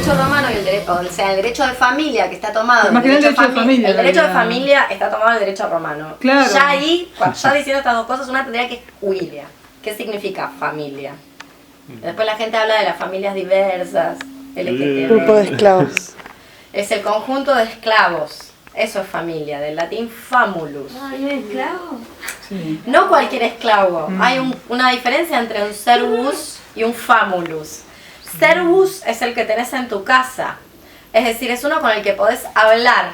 derecho romano y el derecho de familia que está tomado. El derecho de familia. El derecho de familia está tomado del derecho romano. Claro. Ya ahí, ya diciendo estas dos cosas, una tendría que huir. ¿Qué significa familia? Después la gente habla de las familias diversas, LGTB. Grupo de esclavos. Es el conjunto de esclavos. Eso es familia, del latín famulus. ¿Hay un esclavo? Sí. No cualquier esclavo. Hay una diferencia entre un servus y un famulus. Servus es el que tenés en tu casa. Es decir, es uno con el que podés hablar.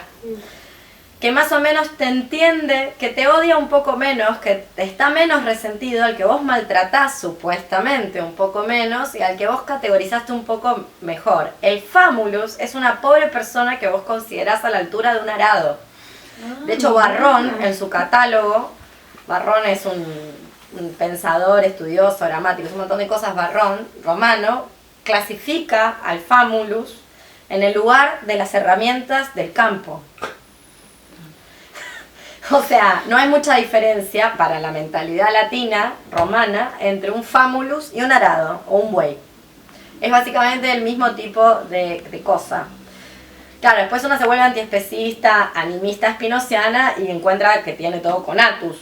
Que más o menos te entiende, que te odia un poco menos, que está menos resentido, al que vos maltratás supuestamente un poco menos y al que vos categorizaste un poco mejor. El famulus es una pobre persona que vos considerás a la altura de un arado. De hecho, Varrón, en su catálogo, Varrón es un pensador, estudioso, gramático, es un montón de cosas, Varrón, romano, clasifica al famulus en el lugar de las herramientas del campo. O sea, no hay mucha diferencia para la mentalidad latina, romana, entre un famulus y un arado o un buey. Es básicamente el mismo tipo de cosa. Claro, después uno se vuelve antiespecista, animista espinociana y encuentra que tiene todo conatus.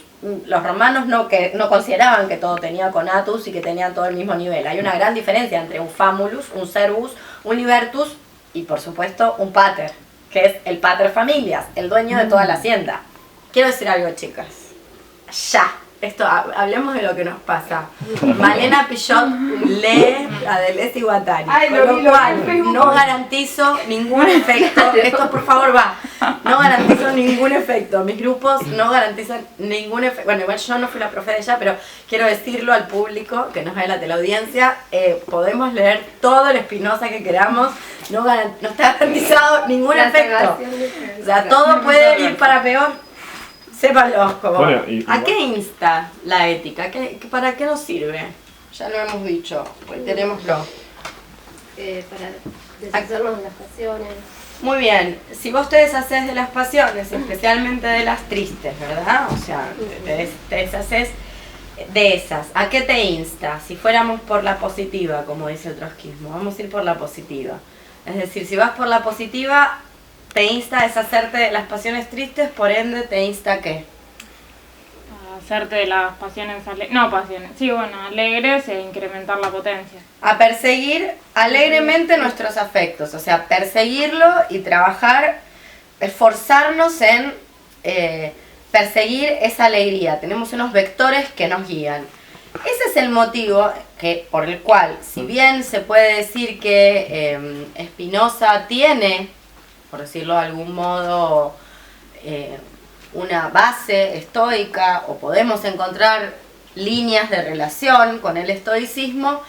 Los romanos no consideraban que todo tenía conatus y que tenían todo el mismo nivel. Hay una gran diferencia entre un famulus, un servus, un libertus y por supuesto un pater, que es el pater familias, el dueño de toda la hacienda. Quiero decir algo, chicas. Ya. Hablemos de lo que nos pasa. Malena Pichot lee a Deleuze y Guattari. Con lo cual, no garantizo ningún efecto. Esto, por favor, va. No garantizo ningún efecto. Mis grupos no garantizan ningún efecto. Bueno, igual yo no fui la profe de ella, pero quiero decirlo al público que nos ve la teleaudiencia. Podemos leer todo el Spinoza que queramos. No está garantizado ningún efecto. O sea, todo puede ir para peor. Sépanlo, como, bueno, ¿a qué insta la ética? ¿Para qué nos sirve? Ya lo hemos dicho, reiterémoslo. Para deshacernos de las pasiones. Muy bien, si vos te deshaces de las pasiones, especialmente de las tristes, ¿verdad? O sea, te deshaces de esas. ¿A qué te insta? Si fuéramos por la positiva, como dice el trotskismo, vamos a ir por la positiva. Es decir, si vas por la positiva, te insta a deshacerte de las pasiones tristes, por ende te insta ¿a qué? A hacerte de las pasiones alegres e incrementar la potencia. A perseguir alegremente nuestros afectos, o sea, perseguirlo y trabajar, esforzarnos en perseguir esa alegría. Tenemos unos vectores que nos guían. Ese es el motivo por el cual, si bien se puede decir que Spinoza tiene, por decirlo de algún modo, una base estoica, o podemos encontrar líneas de relación con el estoicismo,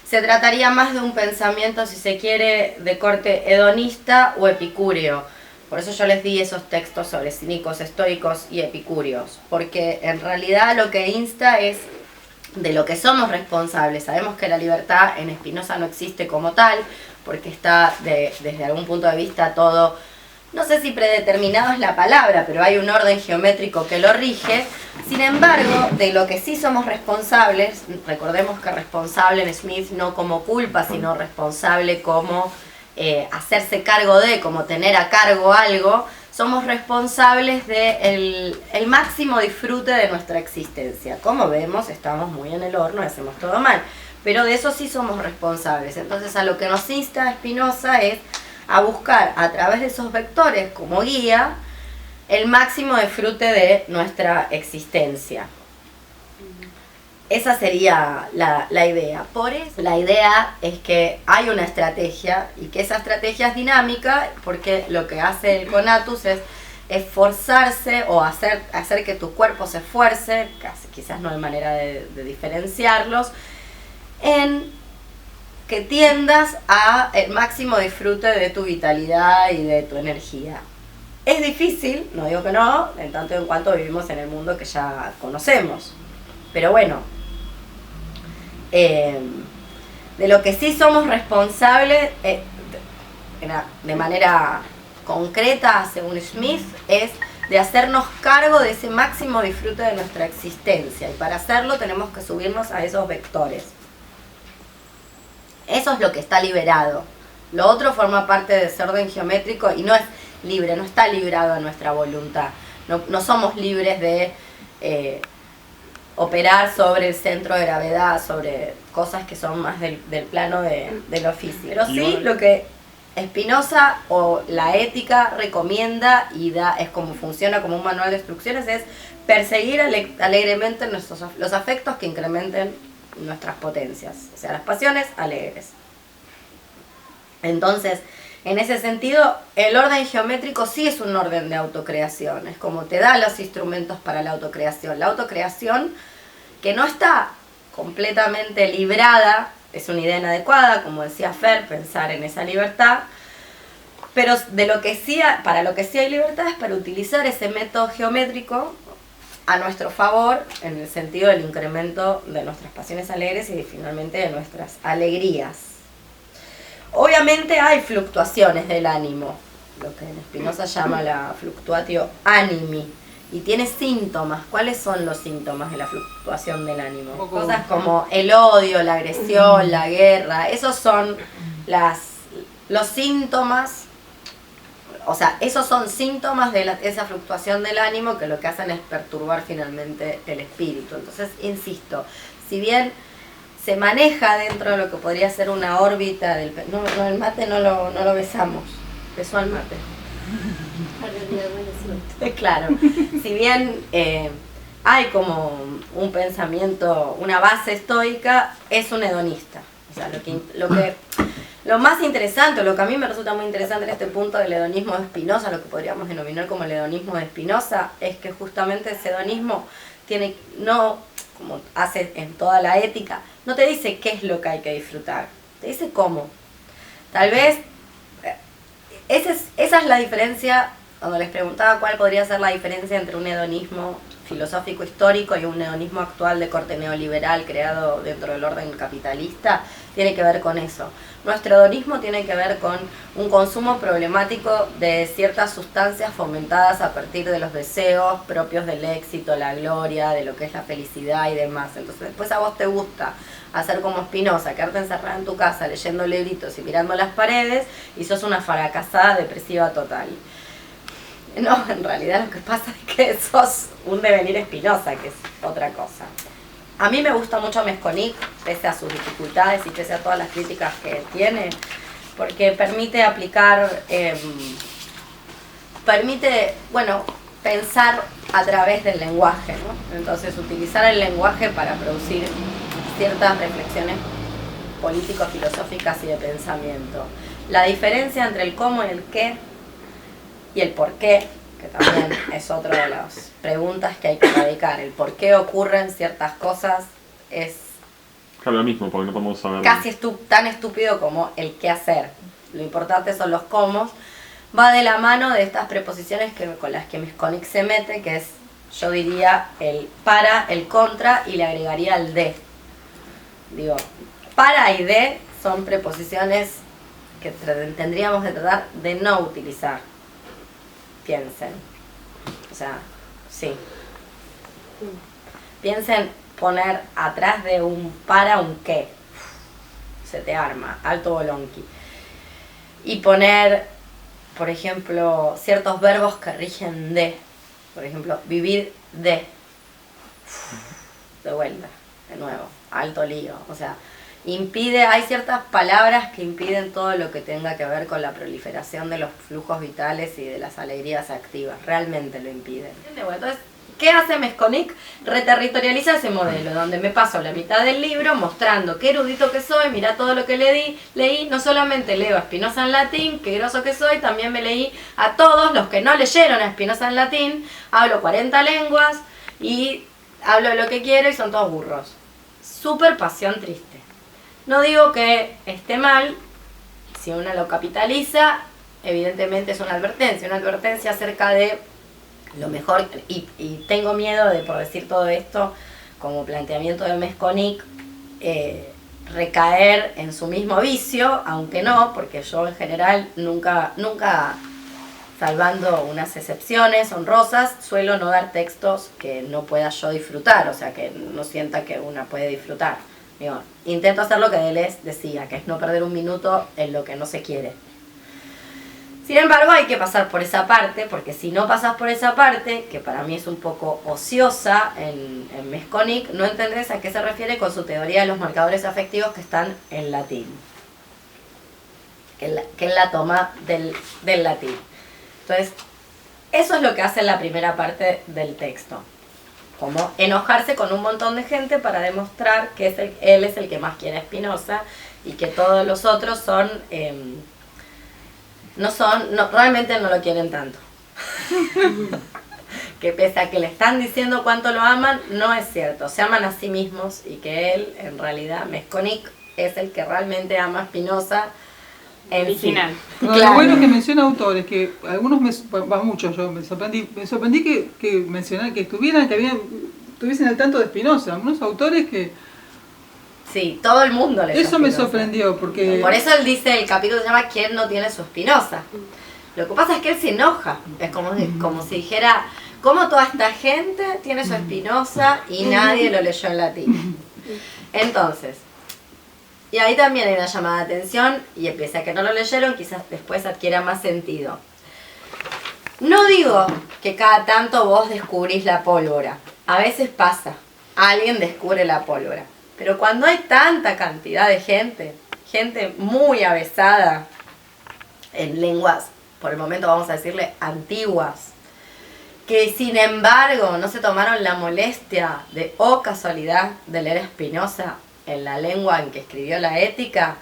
se trataría más de un pensamiento, si se quiere, de corte hedonista o epicúreo. Por eso yo les di esos textos sobre cínicos, estoicos y epicúreos, porque en realidad lo que insta es de lo que somos responsables. Sabemos que la libertad en Spinoza no existe como tal, porque está desde algún punto de vista todo, no sé si predeterminado es la palabra, pero hay un orden geométrico que lo rige. Sin embargo, de lo que sí somos responsables, recordemos que responsable en Smith no como culpa, sino responsable como hacerse cargo de, como tener a cargo algo, somos responsables de el máximo disfrute de nuestra existencia. Como vemos, estamos muy en el horno y hacemos todo mal. Pero de eso sí somos responsables. Entonces a lo que nos insta Spinoza es a buscar a través de esos vectores como guía el máximo disfrute de nuestra existencia. Esa sería la idea. Por eso la idea es que hay una estrategia y que esa estrategia es dinámica, porque lo que hace el conatus es esforzarse o hacer que tu cuerpo se esfuerce, quizás no hay manera de diferenciarlos, en que tiendas a el máximo disfrute de tu vitalidad y de tu energía. Es difícil, no digo que no, en tanto en cuanto vivimos en el mundo que ya conocemos. Pero bueno, de lo que sí somos responsables de manera concreta, según Smith, es de hacernos cargo de ese máximo disfrute de nuestra existencia. Y para hacerlo tenemos que subirnos a esos vectores. Eso es lo que está liberado. Lo otro forma parte de ese orden geométrico y no es libre, no está librado a nuestra voluntad. No somos libres de operar sobre el centro de gravedad, sobre cosas que son más del plano de lo físico. Pero sí, lo que Spinoza o la ética recomienda y es como funciona como un manual de instrucciones, es perseguir alegremente los afectos que incrementen nuestras potencias, o sea, las pasiones alegres. Entonces, en ese sentido, el orden geométrico sí es un orden de autocreación, es como te da los instrumentos para la autocreación. La autocreación, que no está completamente librada, es una idea inadecuada, como decía Fer, pensar en esa libertad, pero para lo que sí hay libertad es para utilizar ese método geométrico a nuestro favor, en el sentido del incremento de nuestras pasiones alegres y finalmente de nuestras alegrías. Obviamente hay fluctuaciones del ánimo, lo que en Spinoza llama la fluctuatio animi, y tiene síntomas. ¿Cuáles son los síntomas de la fluctuación del ánimo? Cosas como el odio, la agresión, la guerra, esos son los síntomas. O sea, esos son síntomas de esa fluctuación del ánimo que lo que hacen es perturbar finalmente el espíritu. Entonces, insisto, si bien se maneja dentro de lo que podría ser una órbita del... No, el mate no lo besamos, besó al mate. Claro, si bien hay como un pensamiento, una base estoica, es un hedonista. O sea, lo más interesante, lo que a mí me resulta muy interesante en este punto del hedonismo de Spinoza, lo que podríamos denominar como el hedonismo de Spinoza, es que justamente ese hedonismo como hace en toda la ética, no te dice qué es lo que hay que disfrutar, te dice cómo. Tal vez, esa es la diferencia, cuando les preguntaba cuál podría ser la diferencia entre un hedonismo filosófico histórico y un hedonismo actual de corte neoliberal creado dentro del orden capitalista, tiene que ver con eso. Nuestro hedonismo tiene que ver con un consumo problemático de ciertas sustancias fomentadas a partir de los deseos propios del éxito, la gloria, de lo que es la felicidad y demás. Entonces después a vos te gusta hacer como Spinoza, quedarte encerrada en tu casa leyendo libritos y mirando las paredes y sos una fracasada depresiva total. No, en realidad lo que pasa es que sos un devenir Spinoza, que es otra cosa. A mí me gusta mucho Mesconic, pese a sus dificultades y pese a todas las críticas que tiene, porque permite aplicar, pensar a través del lenguaje, ¿no? Entonces, utilizar el lenguaje para producir ciertas reflexiones político-filosóficas y de pensamiento. La diferencia entre el cómo y el qué, y el por qué, que también es otra de las preguntas que hay que erradicar. El por qué ocurren ciertas cosas es claro, lo mismo, porque no podemos saber. Casi tan estúpido como el qué hacer. Lo importante son los cómo. Va de la mano de estas preposiciones con las que Mesconic se mete, que es, yo diría, el para, el contra, y le agregaría el de. Digo, para y de son preposiciones que tendríamos que tratar de no utilizar. Piensen. O sea, sí. Piensen poner atrás de un para un qué. Se te arma, alto bolonqui. Y poner, por ejemplo, ciertos verbos que rigen de. Por ejemplo, vivir de. De vuelta, de nuevo, alto lío. O sea, hay ciertas palabras que impiden todo lo que tenga que ver con la proliferación de los flujos vitales y de las alegrías activas. Realmente lo impiden. Entonces, ¿qué hace Mesconic? Reterritorializa ese modelo, donde me paso la mitad del libro mostrando qué erudito que soy, mira todo lo que leí, no solamente leo a Spinoza en latín, qué groso que soy, también me leí a todos los que no leyeron a Spinoza en latín, hablo 40 lenguas y hablo de lo que quiero y son todos burros. Súper pasión triste. No digo que esté mal, si uno lo capitaliza, evidentemente es una advertencia acerca de lo mejor, y tengo miedo de, por decir todo esto, como planteamiento de Mesconic, recaer en su mismo vicio, aunque no, porque yo en general nunca, salvando unas excepciones honrosas, suelo no dar textos que no pueda yo disfrutar, o sea, que no sienta que una puede disfrutar. Digo, intento hacer lo que Deleuze decía, que es no perder un minuto en lo que no se quiere. Sin embargo, hay que pasar por esa parte, porque si no pasas por esa parte, que para mí es un poco ociosa en Mesconic, no entendés a qué se refiere con su teoría de los marcadores afectivos que están en latín. Que es la toma del latín. Entonces, eso es lo que hace en la primera parte del texto. Como enojarse con un montón de gente para demostrar que él es el que más quiere a Spinoza y que todos los otros son... realmente no lo quieren tanto. Que pese a que le están diciendo cuánto lo aman, no es cierto. Se aman a sí mismos y que él, en realidad, Mesconic, es el que realmente ama a Spinoza en Original. sí. Lo bueno que menciona autores, que algunos, muchos yo me sorprendí que mencionaran, que estuviesen al tanto de Spinoza. Algunos autores que... Sí, todo el mundo le Eso me sorprendió, porque... Por eso él dice, el capítulo se llama ¿Quién no tiene su Spinoza? Lo que pasa es que él se enoja. Es como si dijera, ¿cómo toda esta gente tiene su Spinoza y nadie lo leyó en latín? Entonces, y ahí también hay una llamada de atención, y pese a que no lo leyeron, quizás después adquiera más sentido. No digo que cada tanto vos descubrís la pólvora. A veces pasa, alguien descubre la pólvora. Pero cuando hay tanta cantidad de gente muy avesada en lenguas, por el momento vamos a decirle antiguas, que sin embargo no se tomaron la molestia de, casualidad, de leer Spinoza en la lengua en que escribió la Ética,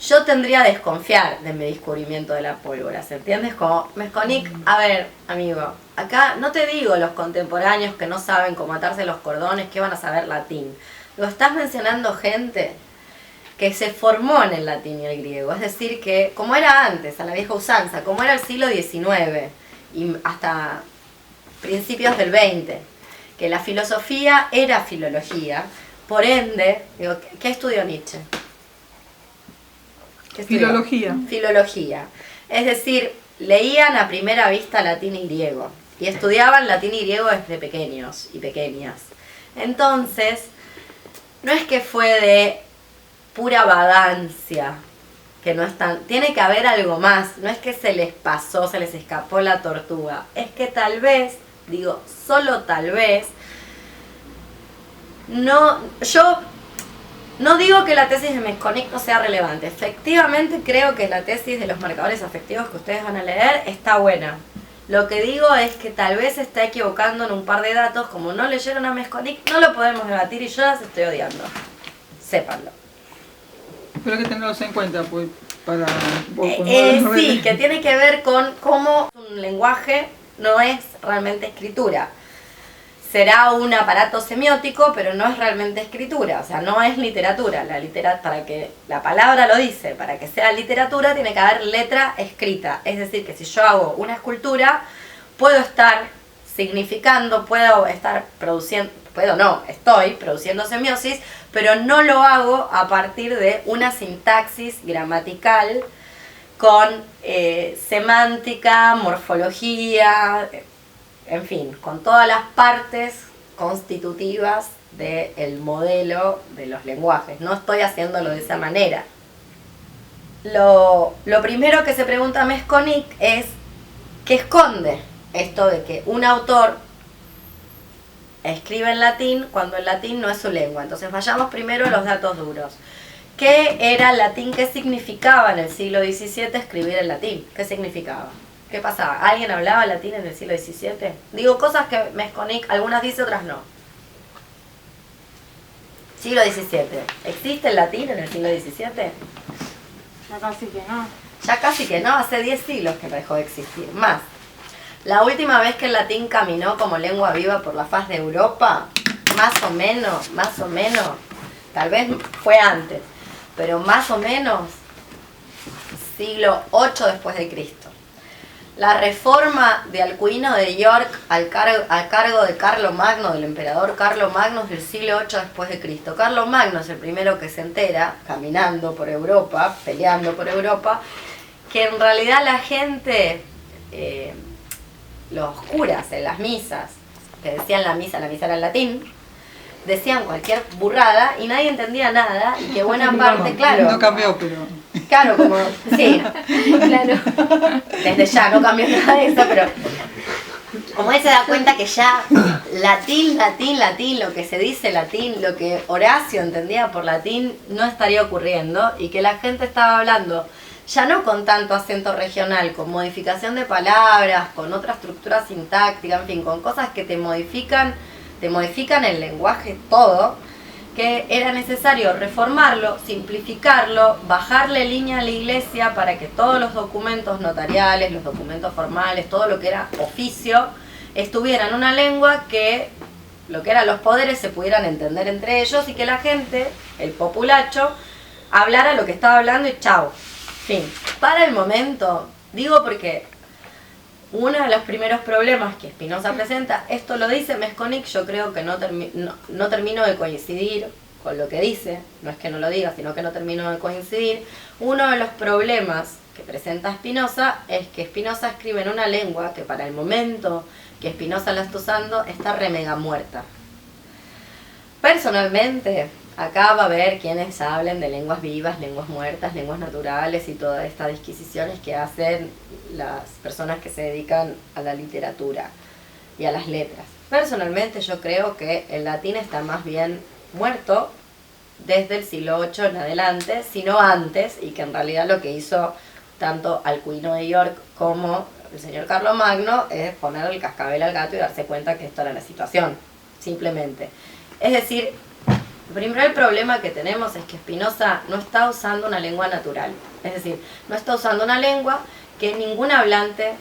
yo tendría a desconfiar de mi descubrimiento de la pólvora, ¿se entiende? Como Mesconic, a ver, amigo, acá no te digo los contemporáneos que no saben cómo atarse los cordones, que van a saber latín. Lo estás mencionando gente que se formó en el latín y el griego, es decir, que como era antes, a la vieja usanza, como era el siglo XIX y hasta principios del XX, que la filosofía era filología, por ende, digo, ¿qué estudió Nietzsche? ¿Qué estudió? Filología. Filología. Es decir, leían a primera vista latín y griego, y estudiaban latín y griego desde pequeños y pequeñas. Entonces, no es que fue de pura vagancia, que no están, tiene que haber algo más, no es que se les pasó, se les escapó la tortuga, es que tal vez, digo, solo tal vez, yo no digo que la tesis de Mesconic no sea relevante, efectivamente creo que la tesis de los marcadores afectivos que ustedes van a leer está buena. Lo que digo es que tal vez se está equivocando en un par de datos, como no leyeron a Mesconic, no lo podemos debatir y yo las estoy odiando. Sépanlo. Pero hay que tenerlos en cuenta, pues, para... Sí, que tiene que ver con cómo un lenguaje no es realmente escritura. Será un aparato semiótico, pero no es realmente escritura, o sea, no es literatura. Para que la palabra lo dice, para que sea literatura tiene que haber letra escrita. Es decir, que si yo hago una escultura, puedo estar significando, estoy produciendo semiosis, pero no lo hago a partir de una sintaxis gramatical con semántica, morfología, en fin, con todas las partes constitutivas del modelo de los lenguajes. No estoy haciéndolo de esa manera. Lo primero que se pregunta Mesconic es ¿qué esconde esto de que un autor escribe en latín cuando el latín no es su lengua? Entonces vayamos primero a los datos duros. ¿Qué era el latín? ¿Qué significaba en el siglo XVII escribir en latín? ¿Qué significaba? ¿Qué pasaba? ¿Alguien hablaba latín en el siglo XVII? Digo cosas que Mesconic, algunas dice, otras no. Siglo XVII. ¿Existe el latín en el siglo XVII? Ya casi que no. Ya casi que no, hace 10 siglos que dejó de existir. Más. La última vez que el latín caminó como lengua viva por la faz de Europa, más o menos, tal vez fue antes, pero más o menos siglo VIII después de Cristo. La reforma de Alcuino de York al cargo de Carlomagno, del emperador Carlomagno, del siglo VIII después de Cristo. Carlomagno es el primero que se entera, caminando por Europa, peleando por Europa, que en realidad la gente, los curas en las misas, que decían la misa era en latín, decían cualquier burrada y nadie entendía nada y que buena parte, claro. No cambió, pero... Claro, como, sí, Claro. desde ya no cambió nada de eso, pero como él se da cuenta que ya latín, lo que se dice latín, lo que Horacio entendía por latín, no estaría ocurriendo y que la gente estaba hablando ya no con tanto acento regional, con modificación de palabras, con otra estructura sintáctica, en fin, con cosas que te modifican el lenguaje todo, que era necesario reformarlo, simplificarlo, bajarle línea a la iglesia para que todos los documentos notariales, los documentos formales, todo lo que era oficio, estuviera en una lengua que lo que eran los poderes se pudieran entender entre ellos y que la gente, el populacho, hablara lo que estaba hablando y chao. Fin. Para el momento, digo porque uno de los primeros problemas que Spinoza presenta, esto lo dice Mesconic, yo creo que no termino de coincidir con lo que dice, no es que no lo diga, sino que no termino de coincidir. Uno de los problemas que presenta Spinoza es que Spinoza escribe en una lengua que para el momento que Spinoza la está usando está re mega muerta. Personalmente, acá va a haber quienes hablen de lenguas vivas, lenguas muertas, lenguas naturales y todas estas disquisiciones que hacen las personas que se dedican a la literatura y a las letras. Personalmente yo creo que el latín está más bien muerto desde el siglo VIII en adelante, sino antes, y que en realidad lo que hizo tanto Alcuino de York como el señor Carlomagno es poner el cascabel al gato y darse cuenta que esto era la situación, simplemente. Es decir, primero el problema que tenemos es que Spinoza no está usando una lengua natural, es decir, no está usando una lengua que ningún hablante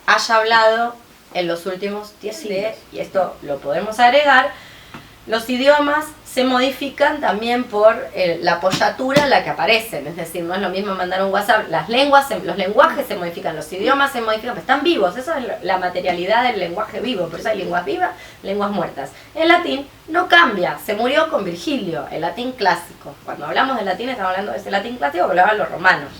haya hablado en los últimos 10 siglos, y esto lo podemos agregar. Los idiomas se modifican también por la apoyatura en la que aparecen, es decir, no es lo mismo mandar un WhatsApp, los lenguajes se modifican, los idiomas se modifican, pero están vivos, eso es la materialidad del lenguaje vivo, por eso hay lenguas vivas, lenguas muertas. El latín no cambia, se murió con Virgilio, el latín clásico. Cuando hablamos del latín estamos hablando de ese latín clásico que hablaban los romanos.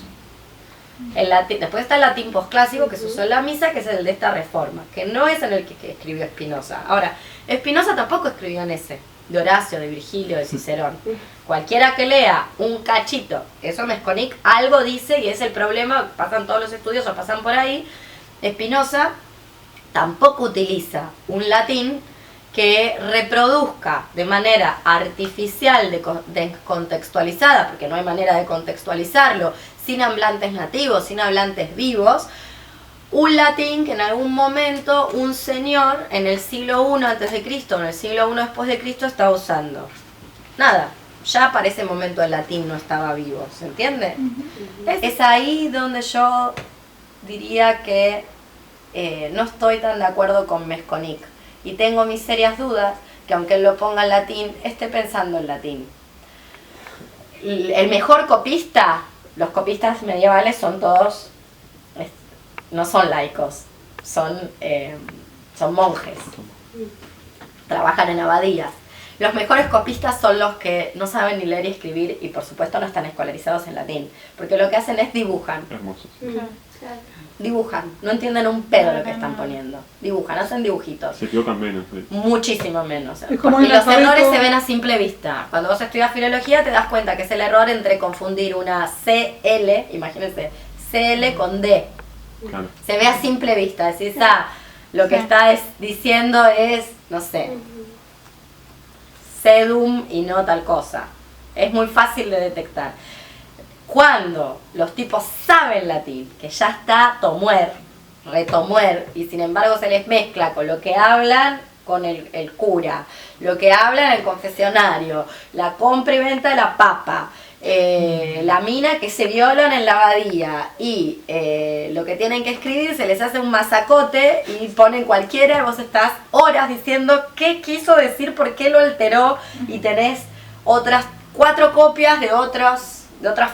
El latín, después está el latín posclásico que se usó en la misa, que es el de esta reforma, que no es en el que escribió Spinoza. Ahora, Spinoza tampoco escribió en ese, de Horacio, de Virgilio, de Cicerón. Cualquiera que lea un cachito, eso Mesconic algo dice y es el problema, pasan todos los estudiosos, pasan por ahí. Spinoza tampoco utiliza un latín que reproduzca de manera artificial, descontextualizada, porque no hay manera de contextualizarlo, sin hablantes nativos, sin hablantes vivos, un latín que en algún momento un señor en el siglo I a.C. o en el siglo I después de Cristo estaba usando. Nada, ya para ese momento el latín no estaba vivo, ¿se entiende? Es ahí donde yo diría que no estoy tan de acuerdo con Mesconic y tengo mis serias dudas que aunque él lo ponga en latín, esté pensando en latín. El mejor copista, los copistas medievales son todos, no son laicos, son monjes, trabajan en abadías. Los mejores copistas son los que no saben ni leer y escribir y por supuesto no están escolarizados en latín, porque lo que hacen es dibujan. Hermoso. Dibujan, no entienden un pedo lo que están poniendo. Dibujan, hacen dibujitos. Se equivocan menos. Sí. Muchísimo menos. Es como Y el los alfabeto. errores se ven a simple vista. Cuando vos estudias filología te das cuenta que es el error entre confundir una CL, imagínense, CL con D. Claro. Se ve a simple vista, decís, lo que está diciendo es, no sé, sedum y no tal cosa. Es muy fácil de detectar. Cuando los tipos saben latín, que ya está tomuer, retomuer, y sin embargo se les mezcla con lo que hablan con el cura, lo que hablan en el confesionario, la compra y venta de la papa, la mina que se violan en la abadía y lo que tienen que escribir se les hace un masacote y ponen cualquiera y vos estás horas diciendo qué quiso decir, por qué lo alteró y tenés otras 4 copias de otras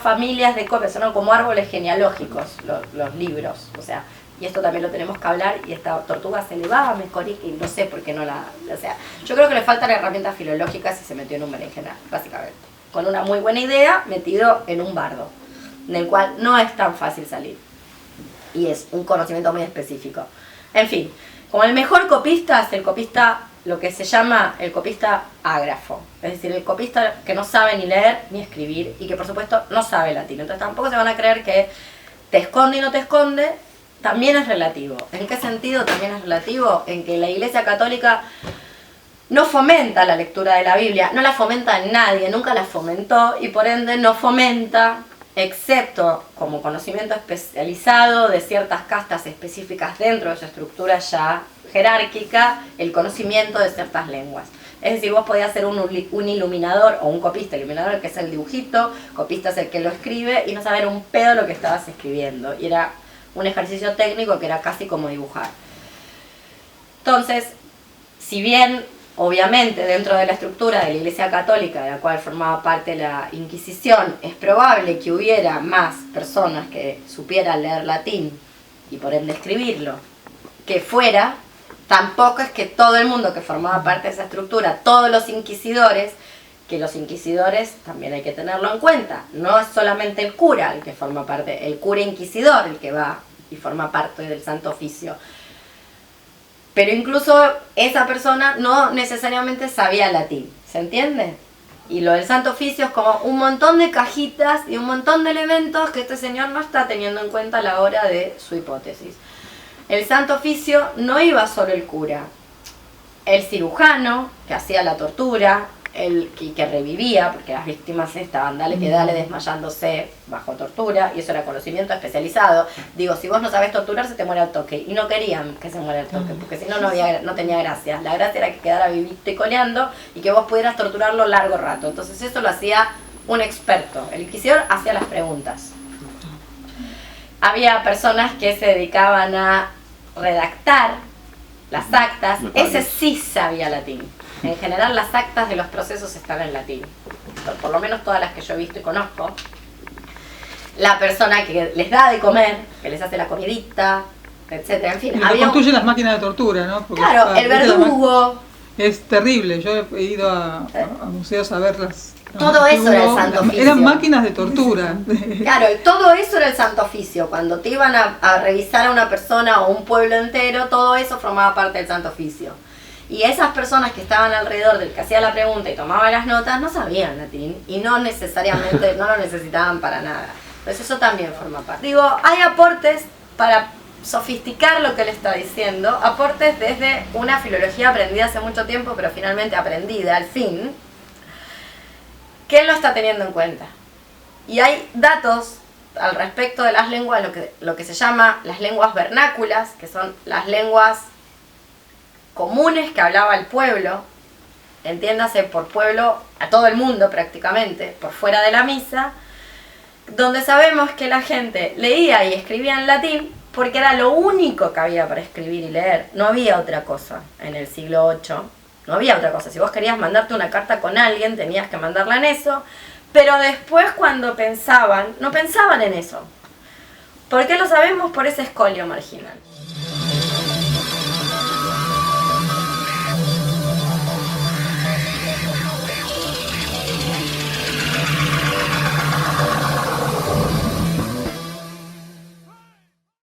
familias de copias, son como árboles genealógicos los libros, o sea, y esto también lo tenemos que hablar y esta tortuga se le va a Mesconic y no sé por qué no o sea, yo creo que le faltan herramientas filológicas y se metió en un berenjenal, básicamente. Con una muy buena idea, metido en un bardo, en el cual no es tan fácil salir. Y es un conocimiento muy específico. En fin, como el mejor copista es el copista lo que se llama el copista ágrafo, es decir, el copista que no sabe ni leer ni escribir y que por supuesto no sabe latín. Entonces tampoco se van a creer que te esconde y no te esconde, también es relativo. ¿En qué sentido también es relativo? En que la Iglesia Católica no fomenta la lectura de la Biblia, no la fomenta nadie, nunca la fomentó y por ende no fomenta, excepto como conocimiento especializado de ciertas castas específicas dentro de su estructura ya jerárquica, el conocimiento de ciertas lenguas. Es decir, vos podías ser un iluminador o un copista. Iluminador, que es el dibujito, copista es el que lo escribe y no saber un pedo lo que estabas escribiendo. Y era un ejercicio técnico que era casi como dibujar. Entonces, si bien obviamente dentro de la estructura de la Iglesia Católica, de la cual formaba parte la Inquisición, es probable que hubiera más personas que supieran leer latín y por ende escribirlo que fuera, tampoco es que todo el mundo que formaba parte de esa estructura, todos los inquisidores, que los inquisidores también hay que tenerlo en cuenta, no es solamente el cura el que forma parte, el cura inquisidor el que va y forma parte del Santo Oficio. Pero incluso esa persona no necesariamente sabía latín, ¿se entiende? Y lo del Santo Oficio es como un montón de cajitas y un montón de elementos que este señor no está teniendo en cuenta a la hora de su hipótesis. El Santo Oficio no iba solo el cura, el cirujano que hacía la tortura, el que revivía, porque las víctimas estaban dale que dale desmayándose bajo tortura, y eso era conocimiento especializado. Digo, si vos no sabés torturar, se te muere al toque, y no querían que se muera al toque, porque si no, no tenía gracia. La gracia era que quedara vivito y coleando, y que vos pudieras torturarlo largo rato. Entonces eso lo hacía un experto. El inquisidor hacía las preguntas. Había personas que se dedicaban a redactar las actas, ese sí sabía latín. En general las actas de los procesos están en latín, por lo menos todas las que yo he visto y conozco. La persona que les da de comer, que les hace la comidita, etcétera, en fin. Y había construye las máquinas de tortura, ¿no? Porque claro, el verdugo. Es terrible, yo he ido a museos a verlas. Todo eso era el Santo Oficio. Eran máquinas de tortura. Claro, y todo eso era el Santo Oficio. Cuando te iban a revisar a una persona o un pueblo entero, todo eso formaba parte del Santo Oficio. Y esas personas que estaban alrededor del que hacía la pregunta y tomaba las notas no sabían latín y no necesariamente, no lo necesitaban para nada. Entonces eso también forma parte. Digo, hay aportes para sofisticar lo que él está diciendo, aportes desde una filología aprendida hace mucho tiempo, pero finalmente aprendida al fin, que él no está teniendo en cuenta. Y hay datos al respecto de las lenguas, lo que se llama las lenguas vernáculas, que son las lenguas comunes que hablaba el pueblo, entiéndase por pueblo a todo el mundo prácticamente, por fuera de la misa, donde sabemos que la gente leía y escribía en latín porque era lo único que había para escribir y leer. No había otra cosa en el siglo VIII, no había otra cosa. Si vos querías mandarte una carta con alguien, tenías que mandarla en eso, pero después cuando pensaban, no pensaban en eso. ¿Por qué lo sabemos? Por ese escolio marginal.